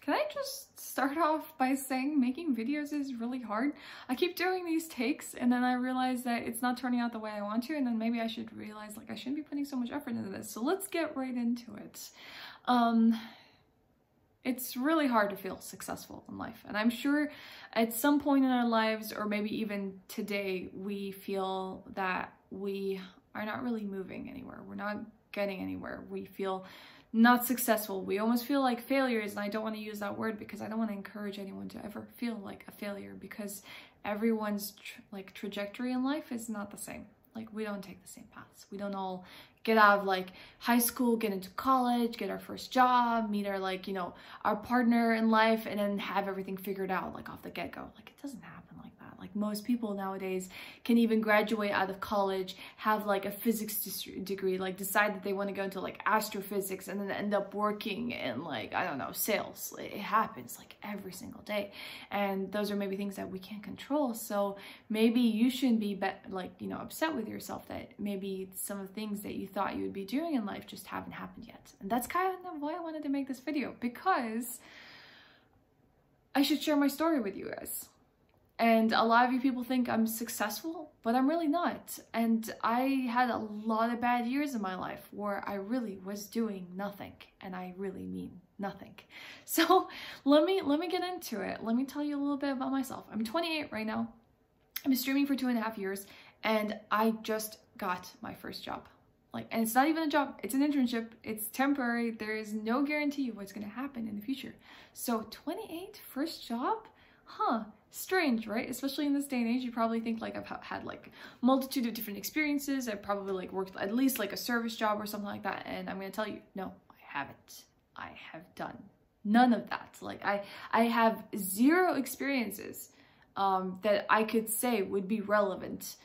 Can I just start off by saying making videos is really hard? I keep doing these takes and then I realize that it's not turning out the way I want to, and then maybe I should realize like I shouldn't be putting so much effort into this. So let's get right into it. It's really hard to feel successful in life, and I'm sure at some point in our lives, or maybe even today, we feel that we are not really moving anywhere. We're not getting anywhere. We feel not successful. We almost feel like failures, and I don't want to use that word because I don't want to encourage anyone to ever feel like a failure, because everyone's trajectory in life is not the same. Like, we don't take the same paths. We don't all get out of like high school, get into college, get our first job, meet our our partner in life, and then have everything figured out like off the get-go. Like, it doesn't happen like that. Like, most people nowadays can even graduate out of college, have like a physics degree, like decide that they want to go into like astrophysics, and then end up working in like, I don't know, sales. It happens like every single day, and those are maybe things that we can't control. So maybe you shouldn't be upset with yourself that maybe some of the things that you thought you would be doing in life just haven't happened yet. And that's kind of why I wanted to make this video, because I should share my story with you guys. And a lot of you people think I'm successful, but I'm really not. And I had a lot of bad years in my life where I really was doing nothing, and I really mean nothing. So let me get into it. Let me tell you a little bit about myself. I'm 28 right now. I've been streaming for 2.5 years, and I just got my first job. And it's not even a job, it's an internship, it's temporary, there is no guarantee of what's gonna happen in the future. So 28, first job? Huh, strange, right? Especially in this day and age, you probably think like I've had like multitude of different experiences. I've probably like worked at least like a service job or something like that. And I'm gonna tell you, no, I haven't. I have done none of that. Like, I have zero experiences that I could say would be relevant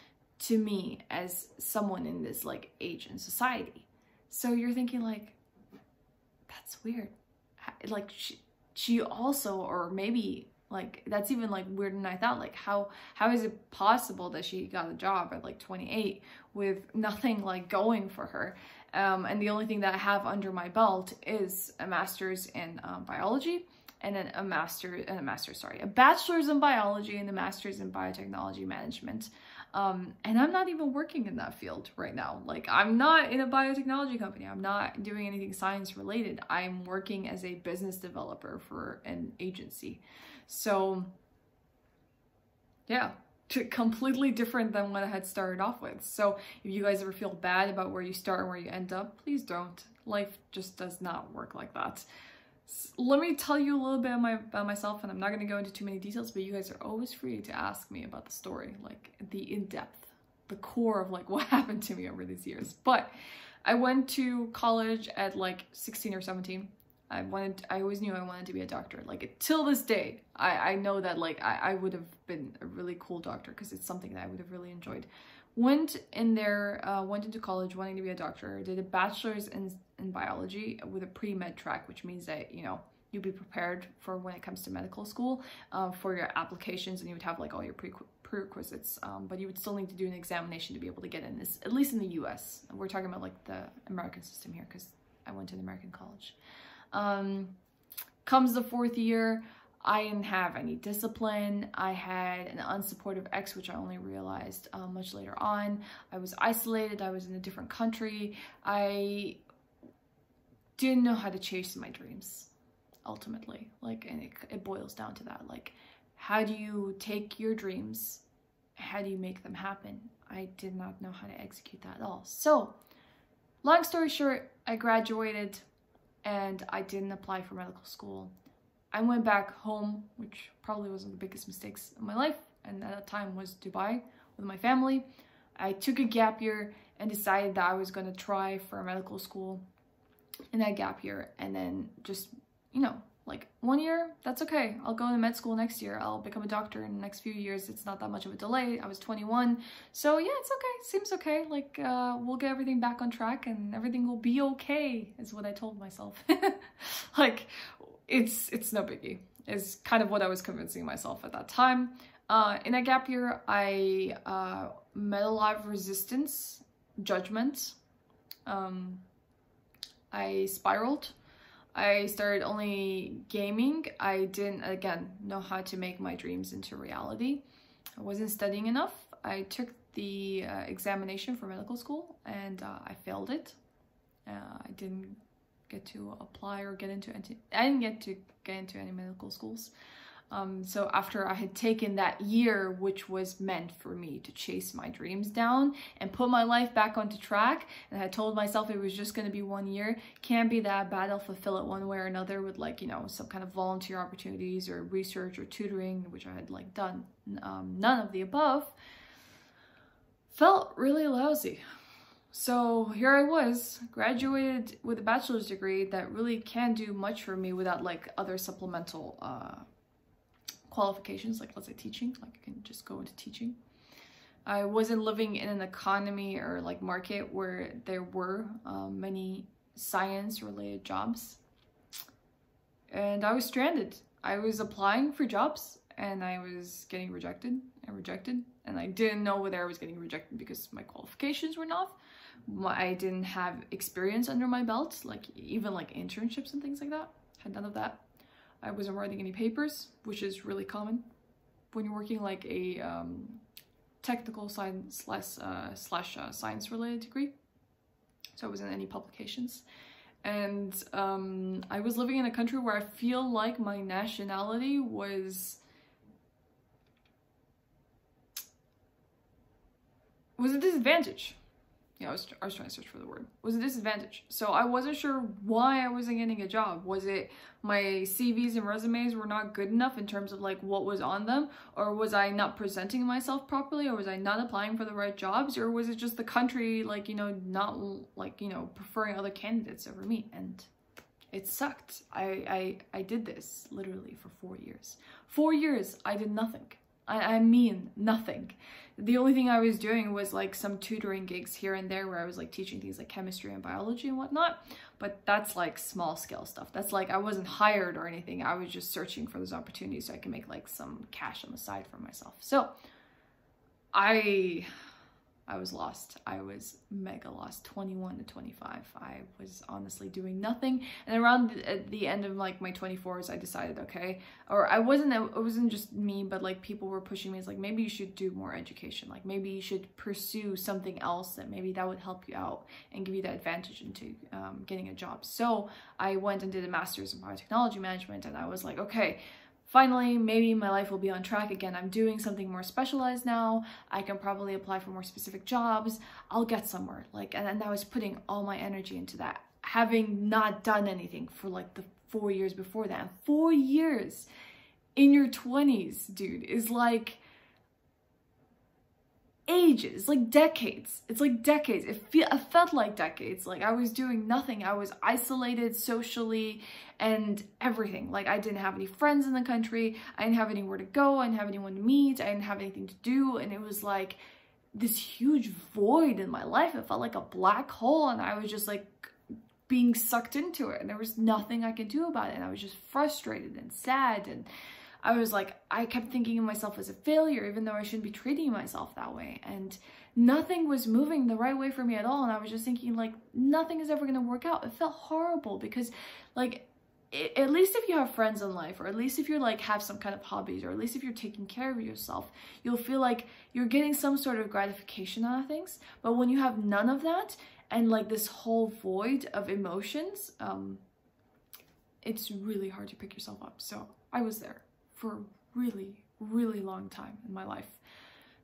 to me as someone in this like age in society. So you're thinking like, that's weird. Like, she also, or maybe like that's even like weirder than I thought. Like, how is it possible that she got a job at like 28 with nothing like going for her? And the only thing that I have under my belt is a master's in biology, and then a bachelor's in biology and a master's in biotechnology management. And I'm not even working in that field right now. Like, I'm not in a biotechnology company. I'm not doing anything science related. I'm working as a business developer for an agency. So yeah, completely different than what I had started off with. So if you guys ever feel bad about where you start and where you end up, please don't. Life just does not work like that. Let me tell you a little bit about myself, and I'm not going to go into too many details, but you guys are always free to ask me about the story, like the in-depth, the core of like what happened to me over these years. But I went to college at like 16 or 17. I always knew I wanted to be a doctor. Like, till this day, I know that like I would have been a really cool doctor, because it's something that I would have really enjoyed. Went into college wanting to be a doctor, did a bachelor's in biology with a pre-med track, which means that, you'd be prepared for when it comes to medical school for your applications, and you would have like all your prerequisites, but you would still need to do an examination to be able to get in this, at least in the US. We're talking about like the American system here, because I went to an American college. Comes the fourth year, I didn't have any discipline. I had an unsupportive ex, which I only realized much later on. I was isolated. I was in a different country. I didn't know how to chase my dreams, ultimately. Like, and it boils down to that. Like, how do you take your dreams? How do you make them happen? I did not know how to execute that at all. So, long story short, I graduated and I didn't apply for medical school. I went back home, which probably was one of the biggest mistakes of my life, and at that time was Dubai with my family. I took a gap year and decided that I was going to try for a medical school in that gap year, and then just, like 1 year, that's okay. I'll go to med school next year. I'll become a doctor in the next few years. It's not that much of a delay. I was 21. So yeah, it's okay. Seems okay. Like, we'll get everything back on track and everything will be okay, is what I told myself. Like, it's no biggie, is kind of what I was convincing myself at that time. In that gap year, I met a lot of resistance, judgment. I spiraled. I started only gaming. I didn't, again, know how to make my dreams into reality. I wasn't studying enough. I took the examination for medical school and I failed it. I didn't get to apply or get into any medical schools. So after I had taken that year, which was meant for me to chase my dreams down and put my life back onto track, and I told myself it was just going to be 1 year, can't be that bad, I'll fulfill it one way or another with like, you know, some kind of volunteer opportunities or research or tutoring, which I had like done. None of the above. Felt really lousy. So here I was, graduated with a bachelor's degree that really can't do much for me without like other supplemental qualifications, like let's say teaching, like I can just go into teaching. I wasn't living in an economy or like market where there were many science related jobs, and I was stranded. I was applying for jobs and I was getting rejected and I didn't know whether I was getting rejected because my qualifications were not. I didn't have experience under my belt, like even like internships and things like that. Had none of that. I wasn't writing any papers, which is really common when you're working like a technical science slash science related degree. So I wasn't in any publications. And I was living in a country where I feel like my nationality was a disadvantage. Yeah, I was trying to search for the word. Was a disadvantage. So I wasn't sure why I wasn't getting a job. Was it my CVs and resumes were not good enough in terms of like what was on them? Or was I not presenting myself properly? Or was I not applying for the right jobs? Or was it just the country, like, you know, not like, you know, preferring other candidates over me? And it sucked. I did this literally for 4 years. 4 years, I did nothing. I mean nothing. The only thing I was doing was like some tutoring gigs here and there where I was like teaching things like chemistry and biology and whatnot, but that's like small scale stuff. That's like, I wasn't hired or anything. I was just searching for those opportunities so I can make like some cash on the side for myself. So I was lost. I was mega lost. 21 to 25. I was honestly doing nothing. And around the end of like my 24s, I decided, okay, or it wasn't just me, but like people were pushing me. It's like, maybe you should do more education. Like maybe you should pursue something else that maybe that would help you out and give you that advantage into getting a job. So I went and did a master's in biotechnology management, and I was like, okay, finally, maybe my life will be on track again. I'm doing something more specialized now. I can probably apply for more specific jobs. I'll get somewhere. Like, and I was putting all my energy into that, having not done anything for like the 4 years before that. 4 years in your 20s, dude, is like ages, like decades. It's like decades. It felt like decades. Like I was doing nothing. I was isolated socially and everything. Like I didn't have any friends in the country. I didn't have anywhere to go. I didn't have anyone to meet. I didn't have anything to do. And it was like this huge void in my life. It felt like a black hole, and I was just like being sucked into it, and there was nothing I could do about it. And I was just frustrated and sad, and I was like, I kept thinking of myself as a failure, even though I shouldn't be treating myself that way. And nothing was moving the right way for me at all. And I was just thinking like, nothing is ever going to work out. It felt horrible because like, at least if you have friends in life, or at least if you're like have some kind of hobbies, or at least if you're taking care of yourself, you'll feel like you're getting some sort of gratification out of things. But when you have none of that and like this whole void of emotions, it's really hard to pick yourself up. So I was there for a really, really long time in my life.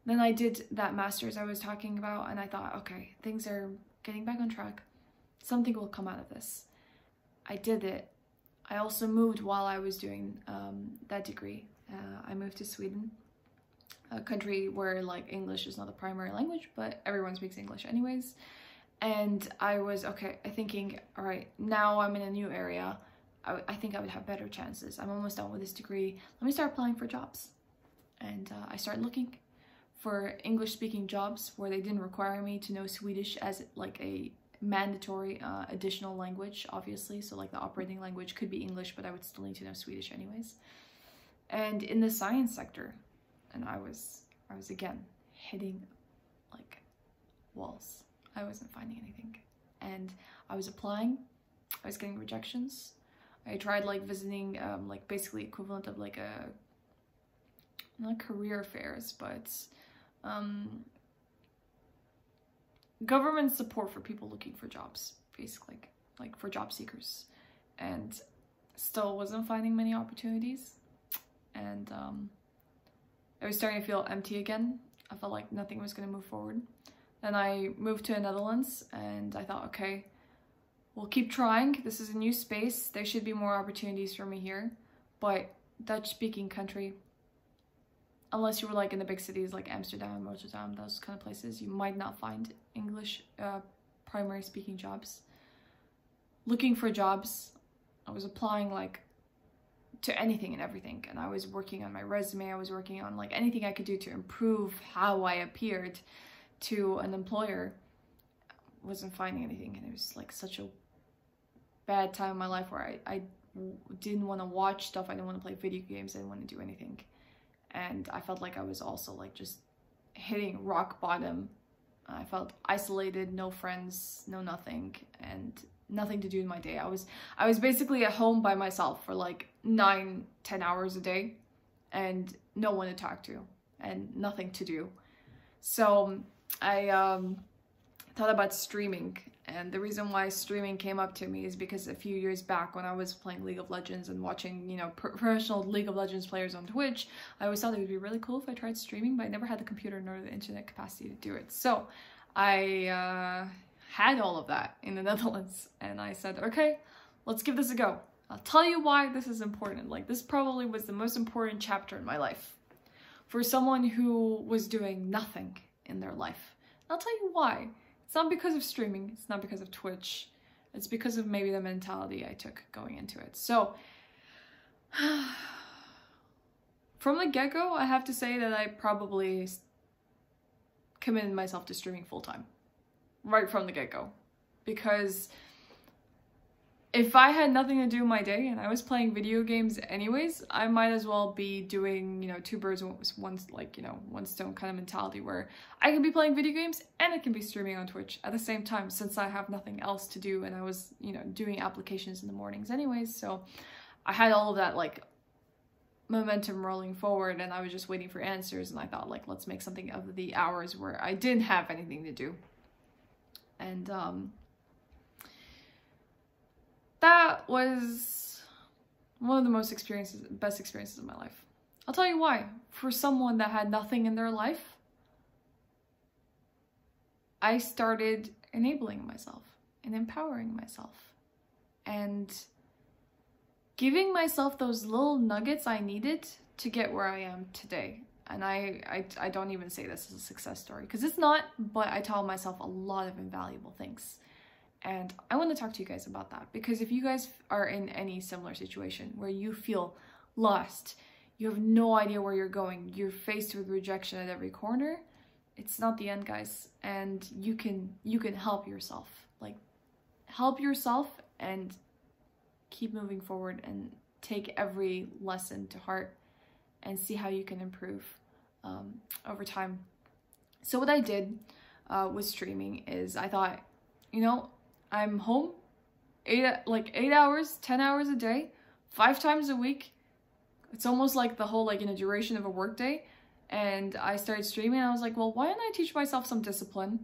Then I did that master's I was talking about, and I thought, okay, things are getting back on track. Something will come out of this. I did it. I also moved while I was doing that degree. I moved to Sweden, a country where like English is not the primary language, but everyone speaks English anyways. And I was thinking, all right, now I'm in a new area. I think I would have better chances. I'm almost done with this degree. Let me start applying for jobs. And I started looking for English-speaking jobs where they didn't require me to know Swedish as like a mandatory additional language, obviously. So like the operating language could be English, but I would still need to know Swedish anyways. And in the science sector, and I was again hitting like walls. I wasn't finding anything. And I was applying. I was getting rejections. I tried like visiting like basically equivalent of like a, not career fairs, but government support for people looking for jobs, basically, like for job seekers, and still wasn't finding many opportunities. And I was starting to feel empty again. I felt like nothing was going to move forward. Then I moved to the Netherlands, and I thought, okay, we'll keep trying. This is a new space. There should be more opportunities for me here. But Dutch-speaking country, unless you were like in the big cities like Amsterdam, Rotterdam, those kind of places, you might not find English primary speaking jobs. Looking for jobs, I was applying like to anything and everything, and I was working on my resume. I was working on like anything I could do to improve how I appeared to an employer. Wasn't finding anything, and it was like such a bad time in my life where I didn't want to watch stuff. I didn't want to play video games. I didn't want to do anything. And I felt like I was also like just hitting rock bottom. I felt isolated, no friends, no nothing, and nothing to do in my day. I was basically at home by myself for like 9-10 hours a day, and no one to talk to and nothing to do. So I thought about streaming, and the reason why streaming came up to me is because a few years back when I was playing League of Legends and watching, you know, professional League of Legends players on Twitch, I always thought it would be really cool if I tried streaming, but I never had the computer nor the internet capacity to do it. So I had all of that in the Netherlands, and I said, okay, let's give this a go. I'll tell you why this is important. Like, this probably was the most important chapter in my life for someone who was doing nothing in their life. I'll tell you why. It's not because of streaming, it's not because of Twitch, it's because of maybe the mentality I took going into it. So, from the get-go, I have to say that I probably committed myself to streaming full-time. Right from the get-go. Because if I had nothing to do in my day and I was playing video games anyways, I might as well be doing, you know, two birds with one, like, you know, one stone kind of mentality, where I can be playing video games and I can be streaming on Twitch at the same time, since I have nothing else to do, and I was, you know, doing applications in the mornings anyways. So I had all of that like momentum rolling forward, and I was just waiting for answers, and I thought, like, let's make something of the hours where I didn't have anything to do. And that was one of the best experiences of my life. I'll tell you why. For someone that had nothing in their life, I started enabling myself and empowering myself and giving myself those little nuggets I needed to get where I am today. And I don't even say this as a success story, because it's not, but I tell myself a lot of invaluable things. And I want to talk to you guys about that, because if you guys are in any similar situation where you feel lost, you have no idea where you're going, you're faced with rejection at every corner, it's not the end, guys. And you can help yourself. Like, help yourself and keep moving forward and take every lesson to heart and see how you can improve over time. So what I did with streaming is I thought, you know, I'm home 8 hours, 10 hours a day, 5 times a week. It's almost like the whole, like, you know, duration of a work day. And I started streaming, and I was like, well, why don't I teach myself some discipline?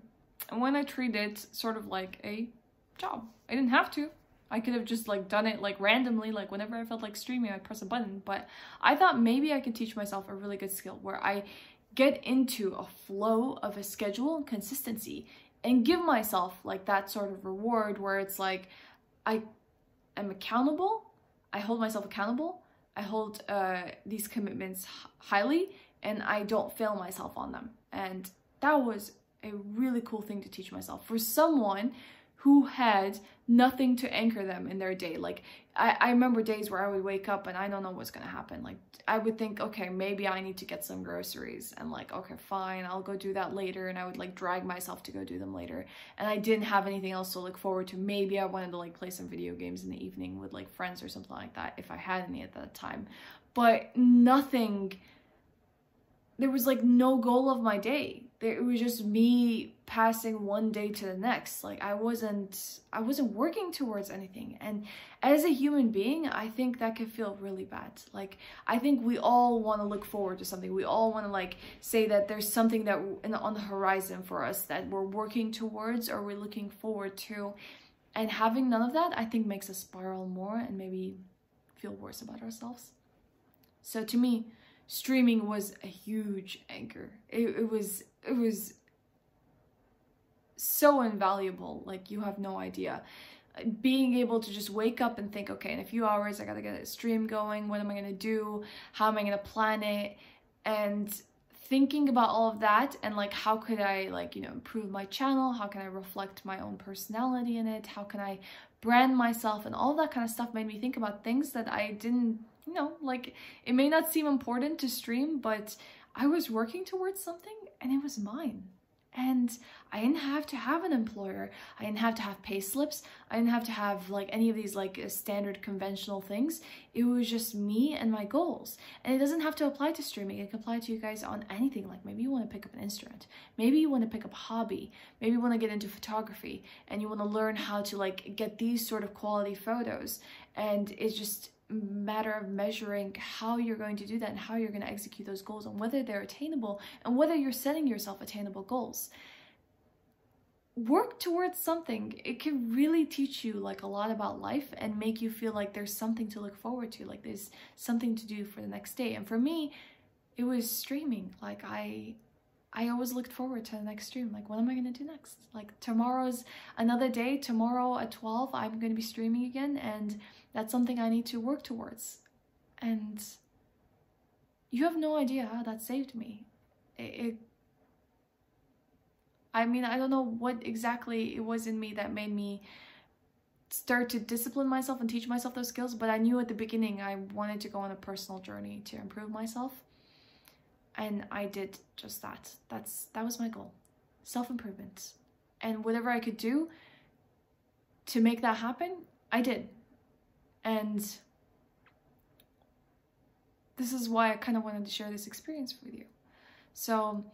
And when I treat it sort of like a job, I didn't have to. I could have just like done it like randomly, like whenever I felt like streaming, I'd press a button. But I thought maybe I could teach myself a really good skill where I get into a flow of a schedule and consistency, and give myself like that sort of reward where it's like I am accountable, I hold myself accountable, I hold these commitments highly, and I don't fail myself on them. And that was a really cool thing to teach myself for someone who had nothing to anchor them in their day. Like, I remember days where I would wake up and I don't know what's gonna happen. Like, I would think, okay, maybe I need to get some groceries, and like, okay, fine, I'll go do that later. And I would like drag myself to go do them later. And I didn't have anything else to look forward to. Maybe I wanted to like play some video games in the evening with like friends or something like that, if I had any at that time. But nothing, there was like no goal of my day. it was just me passing one day to the next. Like I wasn't working towards anything. And as a human being, I think that could feel really bad. Like I think we all want to look forward to something. We all want to like say that there's something that on the horizon for us that we're working towards or we're looking forward to. And having none of that, I think makes us spiral more and maybe feel worse about ourselves. So to me, streaming was a huge anchor. It was so invaluable, like you have no idea. Being able to just wake up and think, okay, in a few hours I gotta get a stream going, what am I gonna do, how am I gonna plan it, and thinking about all of that and like how could I like, you know, improve my channel, how can I reflect my own personality in it, how can I brand myself, and all that kind of stuff made me think about things that I didn't, you know, like it may not seem important to stream, but I was working towards something and it was mine. And I didn't have to have an employer. I didn't have to have pay slips. I didn't have to have like any of these like standard conventional things. It was just me and my goals. And it doesn't have to apply to streaming. It can apply to you guys on anything. Like maybe you want to pick up an instrument. Maybe you want to pick up a hobby. Maybe you want to get into photography and you want to learn how to like get these sort of quality photos. And it's just matter of measuring how you're going to do that and how you're going to execute those goals and whether they're attainable and whether you're setting yourself attainable goals. Work towards something. It can really teach you like a lot about life and make you feel like there's something to look forward to, like there's something to do for the next day. And for me, it was streaming. Like I always looked forward to the next stream. Like, what am I going to do next? Like, tomorrow's another day. Tomorrow at 12, I'm going to be streaming again. And that's something I need to work towards. And you have no idea how that saved me. I mean, I don't know what exactly it was in me that made me start to discipline myself and teach myself those skills. But I knew at the beginning I wanted to go on a personal journey to improve myself. And I did just that. That was my goal. Self-improvement. And whatever I could do to make that happen, I did. And this is why I kind of wanted to share this experience with you. So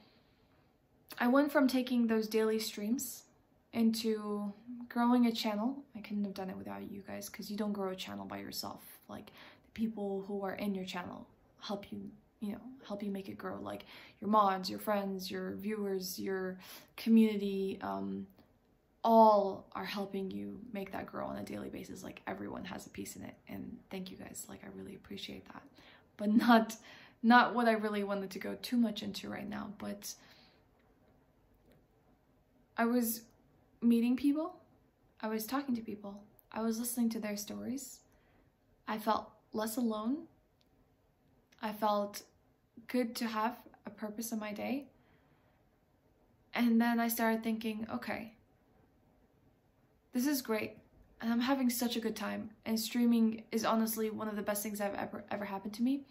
I went from taking those daily streams into growing a channel. I couldn't have done it without you guys because you don't grow a channel by yourself. Like the people who are in your channel help you, you know, help you make it grow. Like your mods, your friends, your viewers, your community, all are helping you make that grow on a daily basis. Like everyone has a piece in it, and thank you guys. Like I really appreciate that, but not what I really wanted to go too much into right now. But I was meeting people, I was talking to people, I was listening to their stories. I felt less alone. I felt good to have a purpose in my day. And then I started thinking, okay, this is great, and I'm having such a good time, and streaming is honestly one of the best things that have ever happened to me.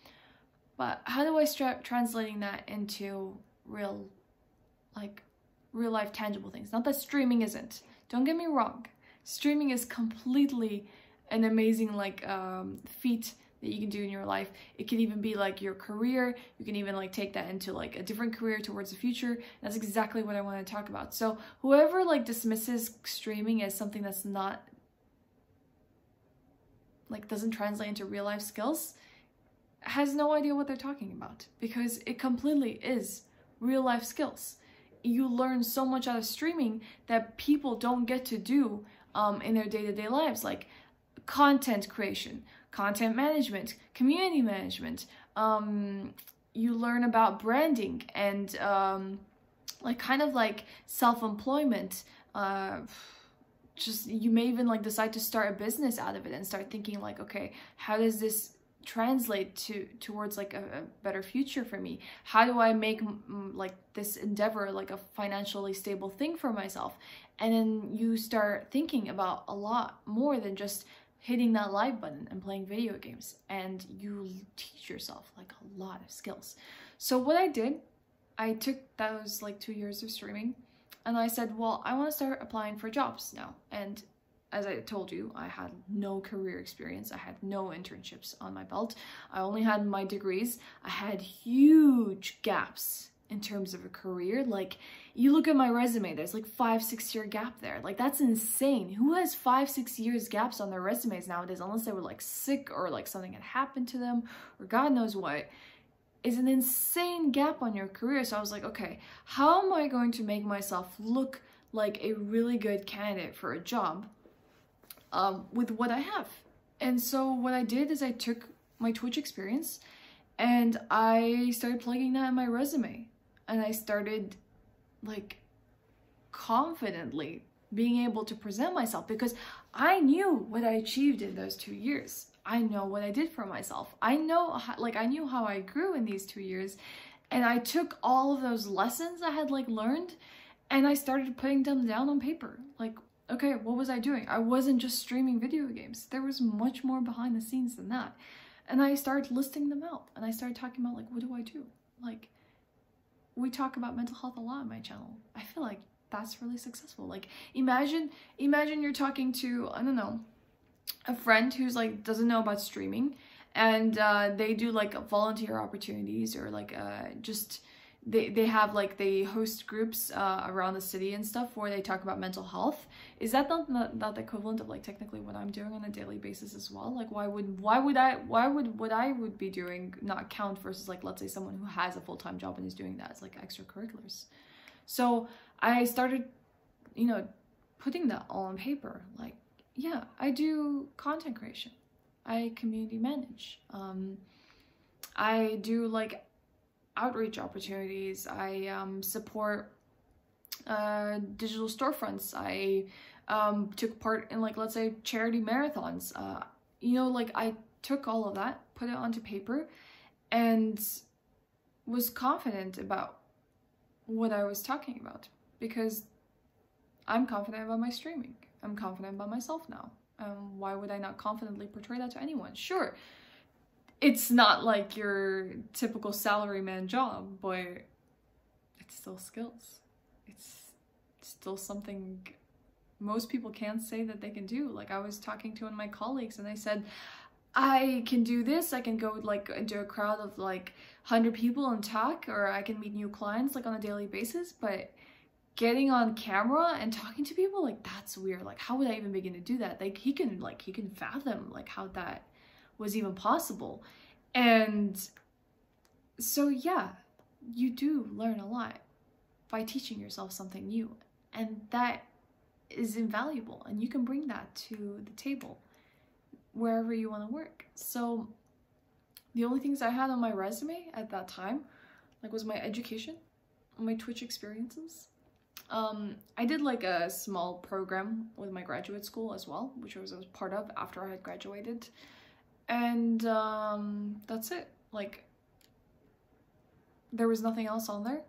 But how do I start translating that into real life tangible things? Not that streaming isn't. Don't get me wrong. Streaming is completely an amazing feat that you can do in your life. It can even be like your career. You can even like take that into like a different career towards the future. That's exactly what I want to talk about. So whoever like dismisses streaming as something that's not like doesn't translate into real life skills has no idea what they're talking about, because it completely is real life skills. You learn so much out of streaming that people don't get to do in their day-to-day lives, like content creation, content management, community management. You learn about branding and kind of self-employment. Just you may even like decide to start a business out of it and start thinking like, okay, how does this translate towards like a better future for me? How do I make like this endeavor like a financially stable thing for myself? And then you start thinking about a lot more than just hitting that like button and playing video games, and you teach yourself like a lot of skills. So what I did, I took those like 2 years of streaming and I said, well, I want to start applying for jobs now. And as I told you, I had no career experience. I had no internships on my belt. I only had my degrees. I had huge gaps in terms of a career. Like, you look at my resume, there's like 5-6 year gap there. Like, that's insane. Who has 5-6 years gaps on their resumes nowadays, unless they were like sick or like something had happened to them or God knows what? Is an insane gap on your career. So I was like, okay, how am I going to make myself look like a really good candidate for a job with what I have? And so what I did is I took my Twitch experience and I started plugging that in my resume. And I started like confidently being able to present myself, because I knew what I achieved in those 2 years. I know what I did for myself. I know how, like, I knew how I grew in these 2 years, and I took all of those lessons I had like learned and I started putting them down on paper. Like, okay, what was I doing? I wasn't just streaming video games. There was much more behind the scenes than that. And I started listing them out, and I started talking about like, what do I do? Like, we talk about mental health a lot on my channel. I feel like that's really successful. Like, imagine you're talking to, I don't know, a friend who's like doesn't know about streaming, and they do like volunteer opportunities, or like just they have like, they host groups around the city and stuff where they talk about mental health. Is that not the equivalent of like technically what I'm doing on a daily basis as well? Like, why would what I would be doing not count versus like, let's say someone who has a full-time job and is doing that as like extracurriculars? So I started, you know, putting that all on paper. Like, yeah, I do content creation, I community manage, I do like outreach opportunities, I support digital storefronts, I took part in like, let's say, charity marathons. You know, like, I took all of that, put it onto paper, and was confident about what I was talking about, because I'm confident about my streaming. I'm confident about myself now. Why would I not confidently portray that to anyone? Sure, it's not like your typical salaryman job, but it's still skills. It's still something most people can't say that they can do. Like, I was talking to one of my colleagues and I said, I can do this, I can go like into a crowd of like 100 people and talk, or I can meet new clients like on a daily basis, but getting on camera and talking to people, like, that's weird. Like, how would I even begin to do that? Like, he can fathom like how that was even possible. And so yeah, you do learn a lot by teaching yourself something new, and that is invaluable, and you can bring that to the table wherever you want to work. So the only things I had on my resume at that time, like, was my education, my Twitch experiences. I did like a small program with my graduate school as well, which I was part of after I had graduated. And that's it. Like, there was nothing else on there.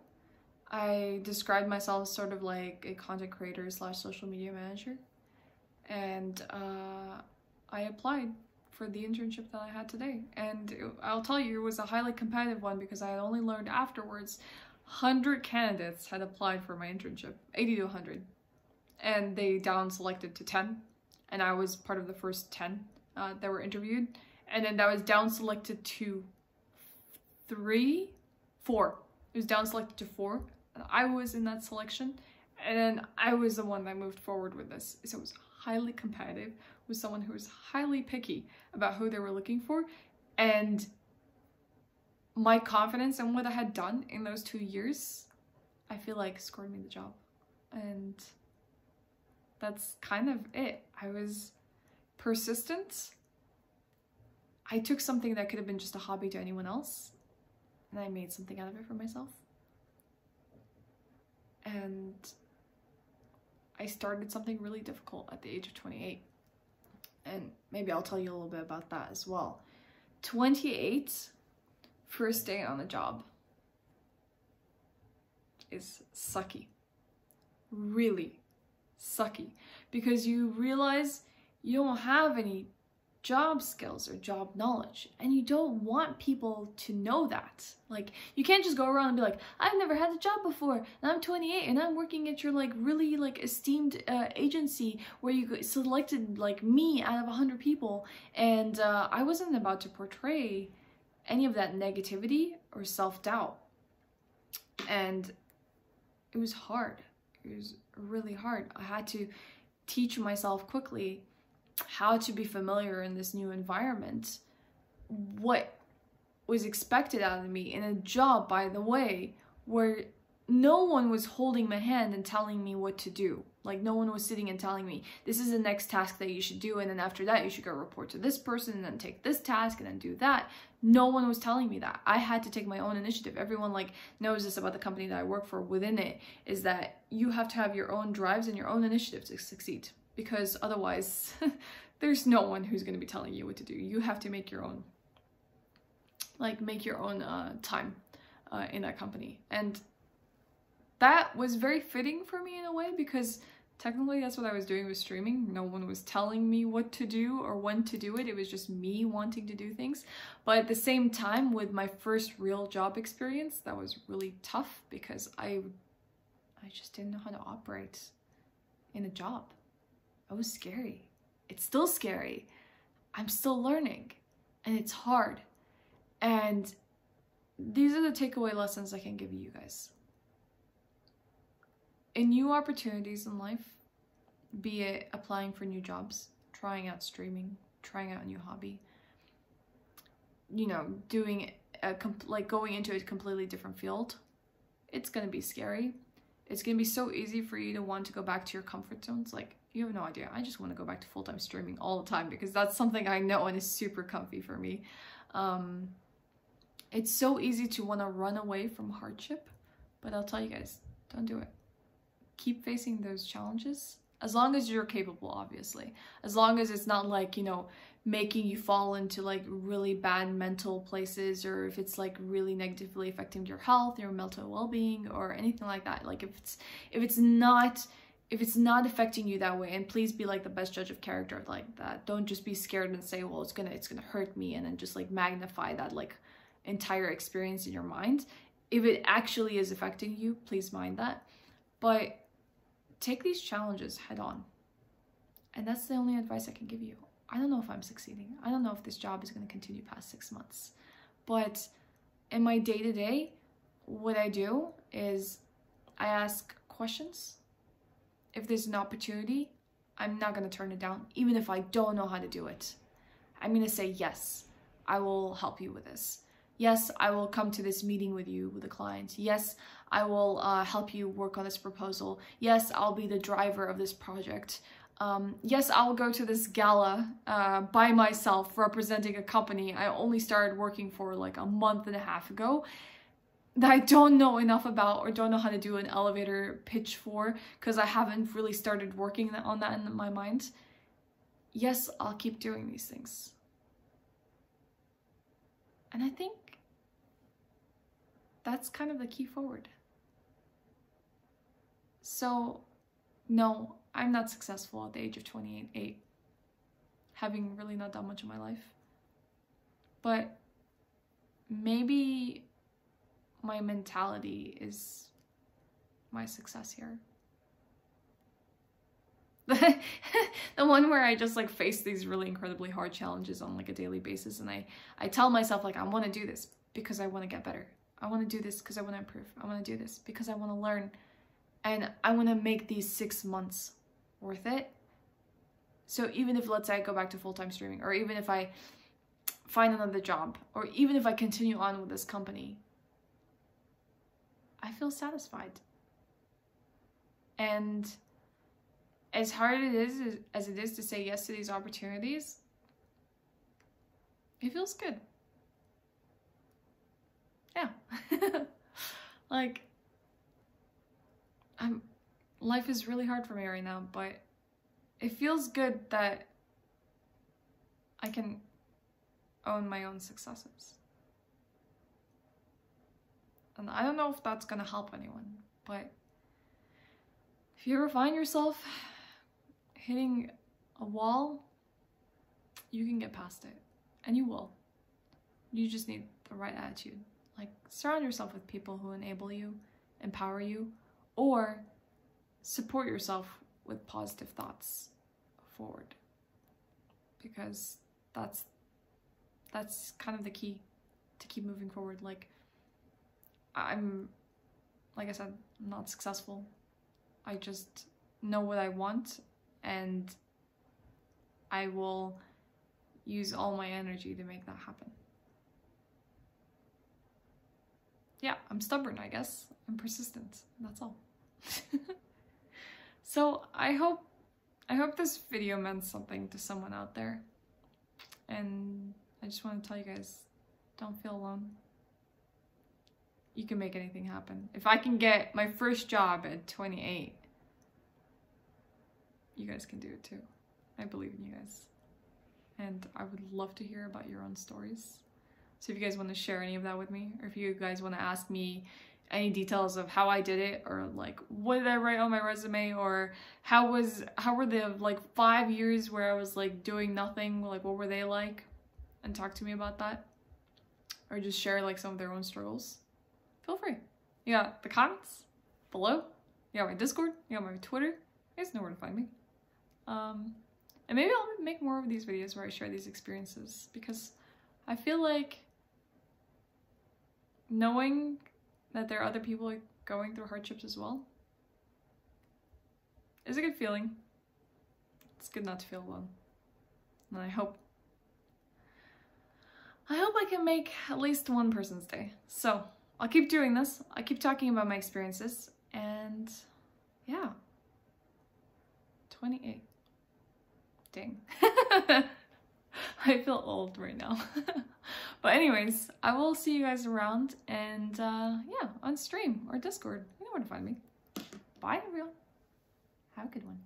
I described myself as sort of like a content creator / social media manager. And I applied for the internship that I had today. And I'll tell you, it was a highly competitive one, because I had only learned afterwards 100 candidates had applied for my internship, 80 to 100, and they down selected to 10, and I was part of the first 10 that were interviewed, and then that was down selected to 4. It was down selected to 4, and I was in that selection, and then I was the one that moved forward with this. So it was highly competitive with someone who was highly picky about who they were looking for, and my confidence in what I had done in those 2 years, I feel like, scored me the job. And that's kind of it. I was persistent. I took something that could have been just a hobby to anyone else, and I made something out of it for myself. And I started something really difficult at the age of 28. And maybe I'll tell you a little bit about that as well. 28, first day on the job, is sucky. Really sucky. Because you realize you don't have any job skills or job knowledge, and you don't want people to know that. Like, you can't just go around and be like, I've never had a job before, and I'm 28, and I'm working at your like really like esteemed agency where you selected like me out of 100 people, and I wasn't about to portray any of that negativity or self-doubt. And it was hard. It was really hard. I had to teach myself quickly how to be familiar in this new environment, what was expected out of me in a job, by the way, where no one was holding my hand and telling me what to do. Like, no one was sitting and telling me, this is the next task that you should do, and then after that you should go report to this person, and then take this task, and then do that. No one was telling me that. I had to take my own initiative. Everyone like knows this about the company that I work for. Within it is that you have to have your own drives and your own initiative to succeed, because otherwise there's no one who's going to be telling you what to do. You have to make your own, time in that company. And that was very fitting for me in a way, because technically that's what I was doing with streaming. No one was telling me what to do or when to do it. It was just me wanting to do things. But at the same time, with my first real job experience, that was really tough, because I just didn't know how to operate in a job. It was scary. It's still scary. I'm still learning, and it's hard. And these are the takeaway lessons I can give you guys. In new opportunities in life, be it applying for new jobs, trying out streaming, trying out a new hobby, you know, doing going into a completely different field, it's gonna be scary. It's gonna be so easy for you to want to go back to your comfort zones. Like, you have no idea. I just want to go back to full-time streaming all the time, because that's something I know and is super comfy for me. It's so easy to want to run away from hardship, but I'll tell you guys, don't do it. Keep facing those challenges, as long as you're capable, obviously. As long as it's not like, you know, making you fall into like really bad mental places, or if it's like really negatively affecting your health, your mental well-being, or anything like that. Like, if it's not affecting you that way, and please be like the best judge of character like that. Don't just be scared and say, well, it's gonna hurt me, and then just like magnify that like entire experience in your mind. If it actually is affecting you, please mind that. But take these challenges head on. And that's the only advice I can give you. I don't know if I'm succeeding. I don't know if this job is going to continue past 6 months. But in my day-to-day, what I do is I ask questions. If there's an opportunity, I'm not going to turn it down, even if I don't know how to do it. I'm going to say, yes, I will help you with this. Yes, I will come to this meeting with you, with the client. Yes, I will help you work on this proposal. Yes, I'll be the driver of this project. Yes, I'll go to this gala by myself representing a company I only started working for like a month and a half ago, that I don't know enough about or don't know how to do an elevator pitch for, because I haven't really started working on that in my mind. Yes, I'll keep doing these things. And I think that's kind of the key forward. So, no, I'm not successful at the age of 28, having really not done much in my life. But maybe my mentality is my success here. The one where I just like face these really incredibly hard challenges on like a daily basis, and I tell myself like, I want to do this because I want to get better. I want to do this because I want to improve. I want to do this because I want to learn. And I want to make these 6 months worth it. So even if, let's say, I go back to full-time streaming, or even if I find another job, or even if I continue on with this company, I feel satisfied. And as hard as it is to say yes to these opportunities, it feels good. Yeah. Like, life is really hard for me right now, but it feels good that I can own my own successes. And I don't know if that's gonna help anyone, but if you ever find yourself hitting a wall, you can get past it, and you will. You just need the right attitude. Like, surround yourself with people who enable you, empower you, or support yourself with positive thoughts forward. Because that's kind of the key to keep moving forward. Like, I'm like I said, I'm not successful. I just know what I want, and I will use all my energy to make that happen. Yeah, I'm stubborn, I guess. I'm persistent. That's all. So I hope this video meant something to someone out there. And I just want to tell you guys, don't feel alone. You can make anything happen. If I can get my first job at 28, you guys can do it too. I believe in you guys. And I would love to hear about your own stories. So if you guys want to share any of that with me, or if you guys want to ask me any details of how I did it, or like what did I write on my resume, or how were the like 5 years where I was like doing nothing, like what were they like, and talk to me about that, or just share like some of their own struggles, feel free. You got the comments below, you got my Discord, you got my Twitter, you guys know where to find me. And maybe I'll make more of these videos where I share these experiences, because I feel like knowing that there are other people going through hardships as well is a good feeling. It's good not to feel alone. And I hope I can make at least one person's day. So I'll keep doing this. I'll keep talking about my experiences. And yeah, 28. Dang. I feel old right now. But anyways, I will see you guys around, and yeah, on stream or Discord. You know where to find me. Bye everyone. Have a good one.